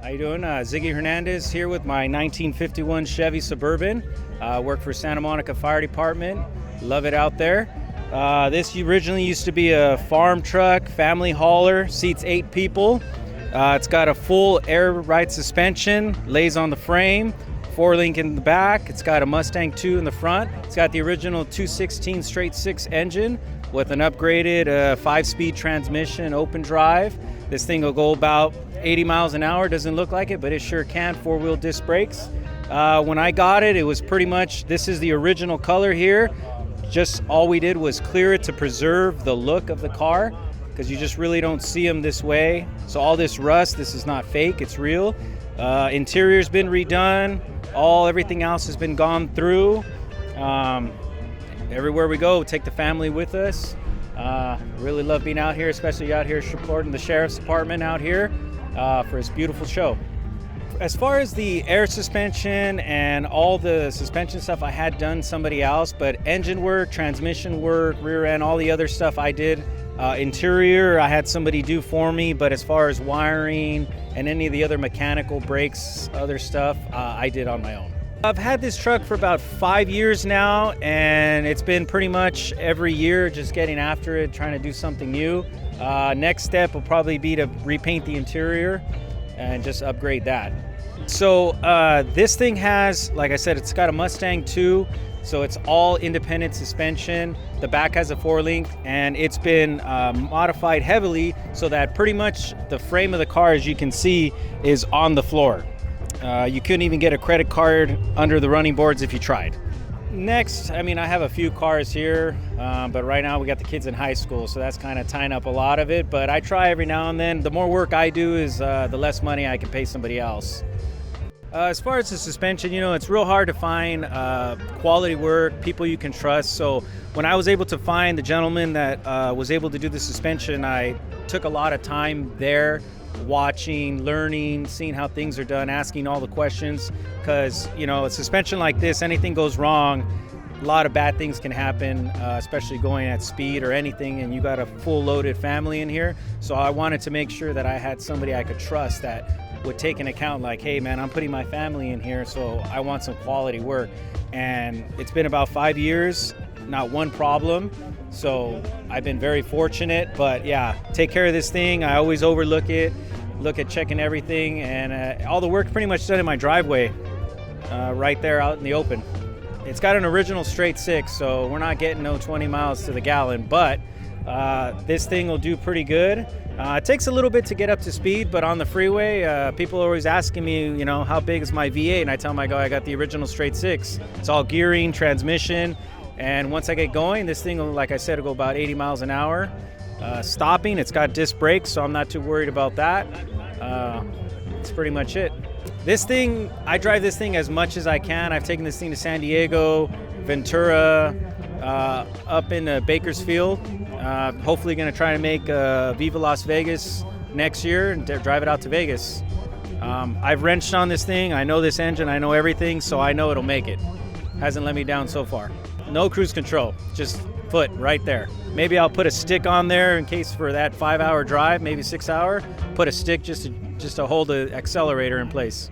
How you doing? Ziggy Hernandez here with my 1951 Chevy Suburban. Work for Santa Monica Fire Department. Love it out there. This originally used to be a farm truck, family hauler, seats 8 people. It's got a full air ride suspension, lays on the frame, 4-link in the back. It's got a Mustang 2 in the front. It's got the original 216 straight 6 engine with an upgraded 5-speed transmission, open drive. This thing will go about 80 miles an hour. Doesn't look like it, but it sure can. 4-wheel disc brakes. When I got it, it was pretty much, this is the original color here. Just all we did was clear it to preserve the look of the car, because you just really don't see them this way. So all this rust, this is not fake, it's real. Interior's been redone. Everything else has been gone through. Everywhere we go, we take the family with us. Really love being out here, especially out here supporting the Sheriff's Department out here for this beautiful show. As far as the air suspension and all the suspension stuff, I had done somebody else, but engine work, transmission work, rear end, all the other stuff I did. Interior, I had somebody do for me, but as far as wiring and any of the other mechanical brakes, other stuff, I did on my own. I've had this truck for about 5 years now, and it's been pretty much every year just getting after it, trying to do something new. Next step will probably be to repaint the interior and just upgrade that. So this thing has, like I said, it's got a Mustang 2, so it's all independent suspension. The back has a 4-link, and it's been modified heavily so that pretty much the frame of the car, as you can see, is on the floor. You couldn't even get a credit card under the running boards if you tried. Next, I have a few cars here, but right now we got the kids in high school, so that's kind of tying up a lot of it. But I try every now and then. The more work I do is the less money I can pay somebody else. As far as the suspension, it's real hard to find quality work, people you can trust. So when I was able to find the gentleman that was able to do the suspension, I took a lot of time there, watching, learning, seeing how things are done, asking all the questions, because a suspension like this, anything goes wrong, a lot of bad things can happen, especially going at speed or anything, and you got a full loaded family in here. So I wanted to make sure that I had somebody I could trust that would take into account, like, hey man, I'm putting my family in here, so I want some quality work. And it's been about 5 years, not one problem. So I've been very fortunate, but yeah, take care of this thing. I always overlook it, look at checking everything, and all the work pretty much done in my driveway, right there out in the open. It's got an original straight 6, so we're not getting no 20 miles to the gallon, but this thing will do pretty good. It takes a little bit to get up to speed, but on the freeway, people are always asking me, how big is my V8? And I tell them, I got the original straight 6. It's all gearing, transmission. And once I get going, this thing will, like I said, will go about 80 miles an hour. Stopping, it's got disc brakes, so I'm not too worried about that. That's pretty much it. This thing, I drive this thing as much as I can. I've taken this thing to San Diego, Ventura, up in Bakersfield. Hopefully going to try to make Viva Las Vegas next year and drive it out to Vegas. I've wrenched on this thing. I know this engine. I know everything, so I know it'll make it. Hasn't let me down so far. No cruise control, just foot right there. Maybe I'll put a stick on there in case for that 5-hour drive, maybe 6-hour. Put a stick just to hold the accelerator in place.